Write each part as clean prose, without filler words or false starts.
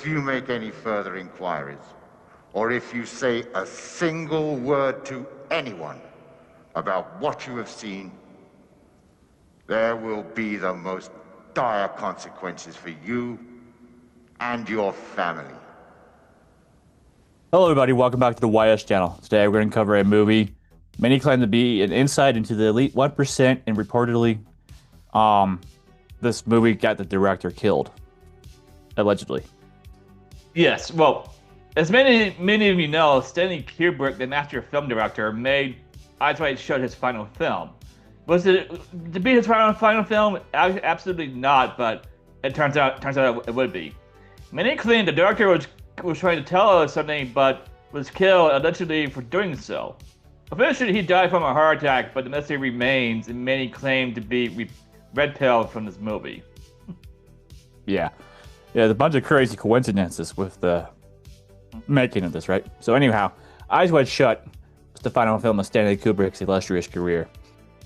if you make any further inquiries, or if you say a single word to anyone about what you have seen, there will be the most dire consequences for you and your family. Hello, everybody. Welcome back to the YS channel. Today, we're going to cover a movie many claim to be an insight into the elite 1%, and reportedly, this movie got the director killed, allegedly. Yes, well, as many of you know, Stanley Kubrick, the master film director, made Eyes Wide Shut his final film. Was it to be his final film? Absolutely not, but it turns out it would be. Many claim the director was trying to tell us something, but was killed allegedly for doing so. Officially, he died from a heart attack, but the mystery remains, and many claim to be red-pilled from this movie. Yeah. There's a bunch of crazy coincidences with the making of this, right? So anyhow, Eyes Wide Shut was the final film of Stanley Kubrick's illustrious career.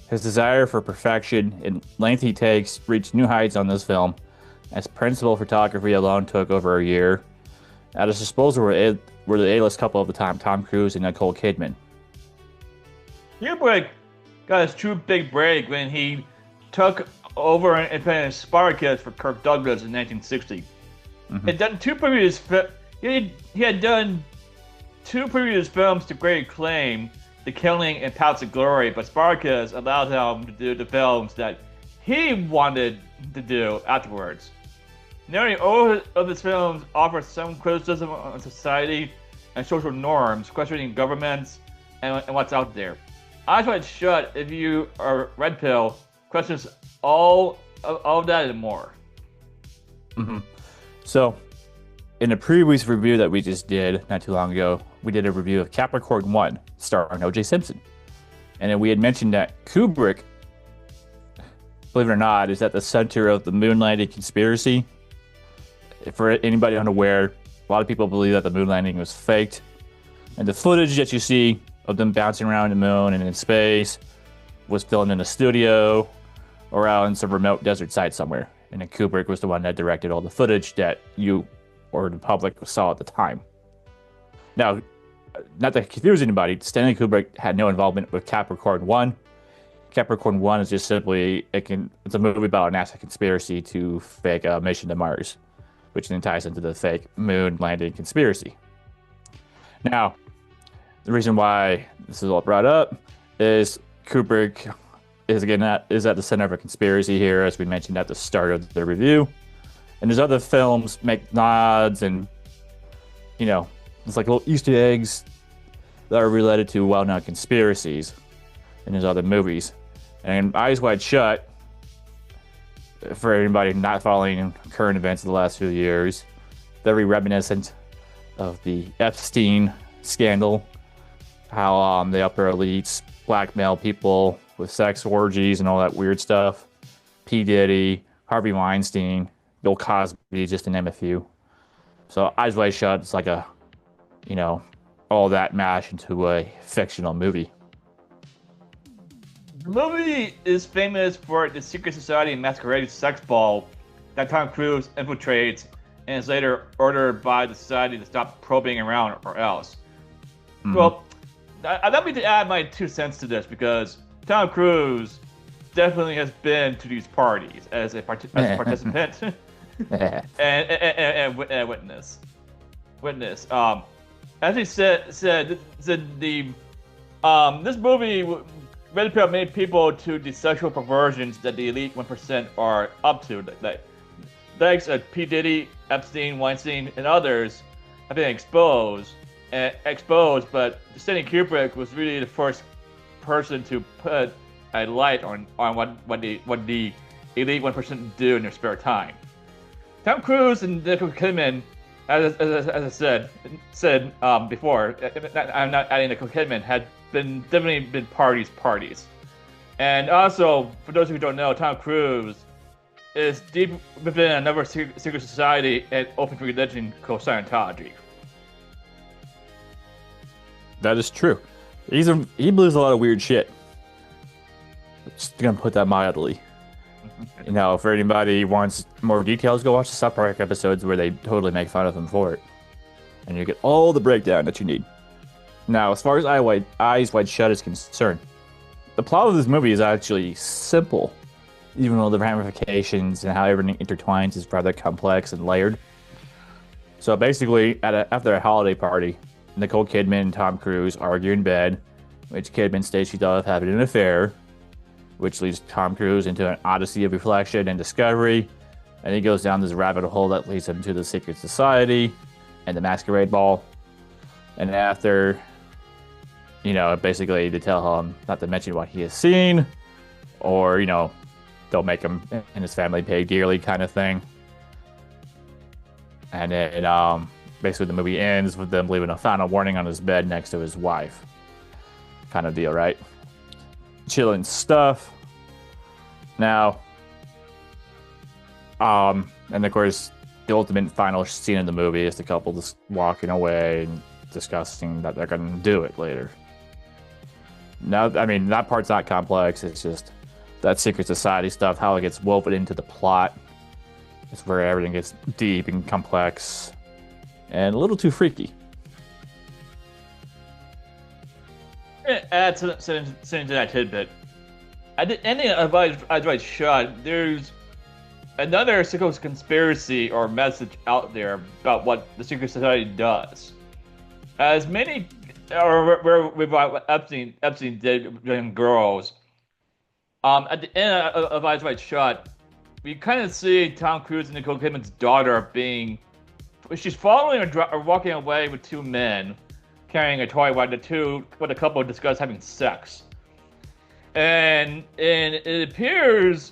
His desire for perfection and lengthy takes reached new heights on this film, as principal photography alone took over a year. At his disposal were the A-list couple of the time, Tom Cruise and Nicole Kidman. Kubrick got his true big break when he took over and finished Spartacus for Kirk Douglas in 1960. Mm-hmm. He had done two previous films to great acclaim, The Killing and Paths of Glory, but Spartacus allowed him to do the films that he wanted to do afterwards. Nearly all of his films offer some criticism on society and social norms, questioning governments and what's out there. Eyes Wide Shut, if you are red pill, questions all of that and more. Mm-hmm. So, in a previous review that we just did not too long ago, we did a review of Capricorn 1, starring O.J. Simpson. And then we had mentioned that Kubrick, believe it or not, is at the center of the moon landing conspiracy. For anybody unaware, a lot of people believe that the moon landing was faked. And the footage that you see of them bouncing around the moon and in space was filmed in a studio or out in some remote desert site somewhere. And then Kubrick was the one that directed all the footage that you or the public saw at the time. Now, not to confuse anybody, Stanley Kubrick had no involvement with Capricorn 1. Capricorn 1 is just simply, it's a movie about a NASA conspiracy to fake a mission to Mars, which then ties into the fake moon landing conspiracy. Now, the reason why this is all brought up is Kubrick is at the center of a conspiracy here, as we mentioned at the start of the review. And there's other films make nods and, it's like little Easter eggs that are related to well-known conspiracies in his other movies. And Eyes Wide Shut, for anybody not following current events of the last few years, very reminiscent of the Epstein scandal, how the upper elites blackmail people with sex orgies and all that weird stuff. P. Diddy, Harvey Weinstein, Bill Cosby, just to name a few. So Eyes Wide Shut, it's like all that mashed into a fictional movie. The movie is famous for the secret society masquerade sex ball that Tom Cruise infiltrates and is later ordered by the society to stop probing around or else. Mm-hmm. Well, I'd like me to add my 2 cents to this because Tom Cruise definitely has been to these parties as a participant and witness. As he said the this movie red pill made people to the sexual perversions that the elite 1% are up to. Likes P. Diddy, Epstein, Weinstein, and others have been exposed, but Stanley Kubrick was really the first person to put a light on what the elite 1% do in their spare time. Tom Cruise and Nicole Kidman, as I said before, I'm not adding Nicole Kidman, had definitely been parties. And also, for those who don't know, Tom Cruise is deep within another secret society and open religion called Scientology. That is true. He believes a lot of weird shit. Just gonna put that mildly. You know, if anybody wants more details, go watch the South Park episodes where they totally make fun of him for it. And you get all the breakdown that you need. Now, as far as Eyes Wide Shut is concerned, the plot of this movie is actually simple, even though the ramifications and how everything intertwines is rather complex and layered. So basically, after a holiday party, Nicole Kidman and Tom Cruise argue in bed, which Kidman states she thought of having an affair, which leads Tom Cruise into an odyssey of reflection and discovery, and he goes down this rabbit hole that leads him to the secret society and the masquerade ball. And after, you know, basically they tell him not to mention what he has seen, or, you know, they'll make him and his family pay dearly kind of thing. And then basically the movie ends with them leaving a final warning on his bed next to his wife. Kind of deal, right? Chilling stuff. Now, and of course, the ultimate final scene in the movie is the couple just walking away and discussing that they're going to do it later. Now, I mean, that part's not complex. It's just that secret society stuff, how it gets woven into the plot. It's where everything gets deep and complex and a little too freaky. Add something to that tidbit. At the ending of Eyes Wide Shut, there's another secret conspiracy or message out there about what the secret society does. As many, or what Epstein did young girls. At the end of Eyes Wide Shut, we kind of see Tom Cruise and Nicole Kidman's daughter she's following or walking away with two men carrying a toy while the couple discuss having sex. And it appears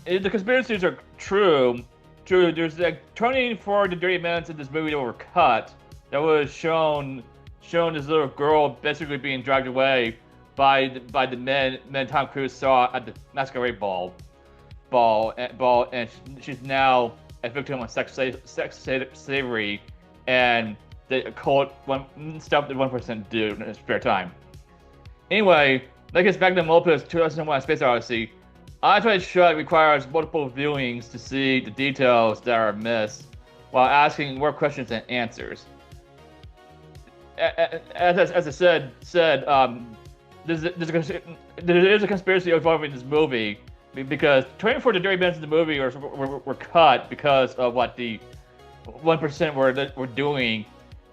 the conspiracies are true. There's like 24 the dirty minutes in this movie that were cut. That was shown this little girl basically being dragged away by the men Tom Cruise saw at the masquerade ball, and she's now a victim of sex slavery and the occult stuff that 1% do in his spare time. Anyway, that gets back to Moped's 2001 Space Odyssey. Eyes Wide Shut requires multiple viewings to see the details that are missed, while asking more questions than answers. As I said, there is a conspiracy involving this movie because 24 to 30 minutes of the movie were cut because of what the 1% were doing,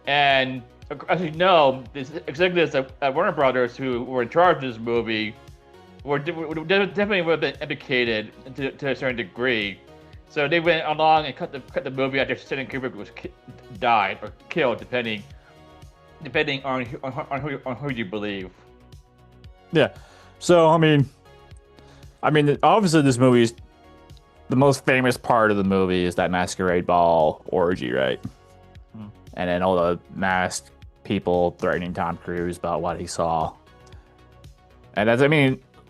and as you know, the executives at Warner Brothers who were in charge of this movie definitely would have been implicated to a certain degree. So they went along and cut the movie after Stanley Kubrick was died or killed, depending on who you believe. Yeah. So I mean, obviously this movie is the most famous part of the movie is that masquerade ball orgy, right? And then all the masked people threatening Tom Cruise about what he saw. And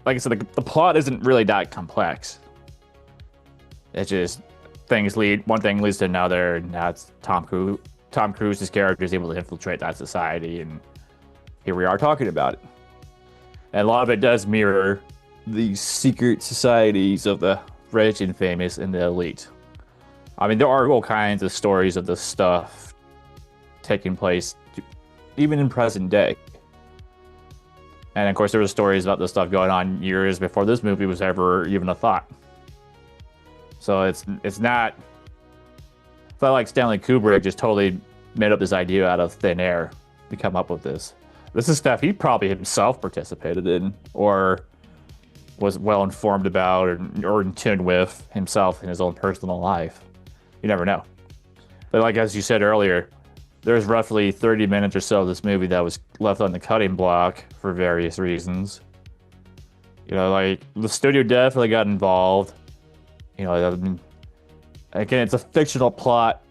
like I said, the plot isn't really that complex. It's just one thing leads to another, and that's Tom Cruise's character is able to infiltrate that society, and here we are talking about it. And a lot of it does mirror the secret societies of the rich and famous and the elite. I mean, there are all kinds of stories of this stuff taking place even in present day. And of course, there were stories about this stuff going on years before this movie was ever even a thought. So it's not like Stanley Kubrick just totally made up this idea out of thin air to come up with this. This is stuff he probably himself participated in or was well informed about or in tune with himself in his own personal life. You never know. But like as you said earlier, there's roughly 30 minutes or so of this movie that was left on the cutting block for various reasons. You know, like the studio definitely got involved. You know, again, it's a fictional plot,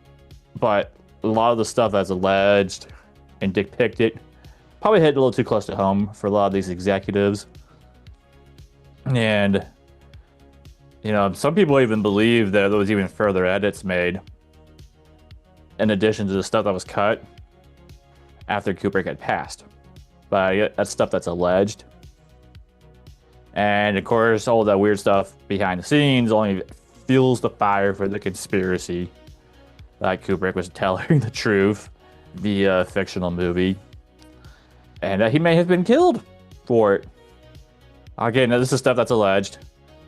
but a lot of the stuff that's alleged and depicted probably hit a little too close to home for a lot of these executives. And, you know, some people even believe that there was even further edits made in addition to the stuff that was cut after Kubrick had passed. But that's stuff that's alleged. And of course, all that weird stuff behind the scenes only fuels the fire for the conspiracy that Kubrick was telling the truth via a fictional movie, and that he may have been killed for it. Again, this is stuff that's alleged.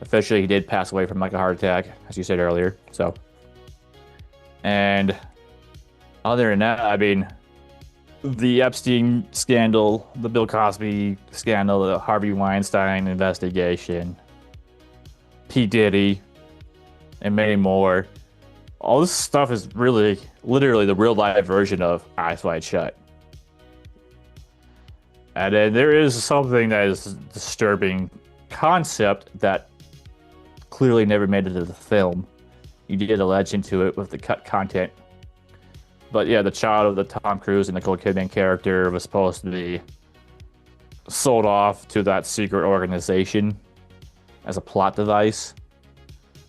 Officially, he did pass away from like a heart attack, as you said earlier. So, and other than that, I mean, the Epstein scandal, the Bill Cosby scandal, the Harvey Weinstein investigation, P. Diddy, and many more. All this stuff is really, literally the real life version of Eyes Wide Shut. And then there is something that is a disturbing concept that clearly never made it into the film. You did allege into it with the cut content. But yeah, the child of the Tom Cruise and Nicole Kidman character was supposed to be sold off to that secret organization as a plot device,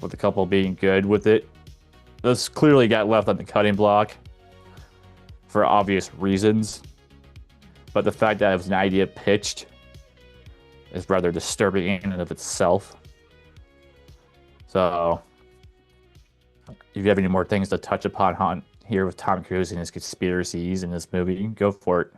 with the couple being good with it. This clearly got left on the cutting block for obvious reasons. But the fact that it was an idea pitched is rather disturbing in and of itself. So, if you have any more things to touch upon here with Tom Cruise and his conspiracies in this movie, go for it.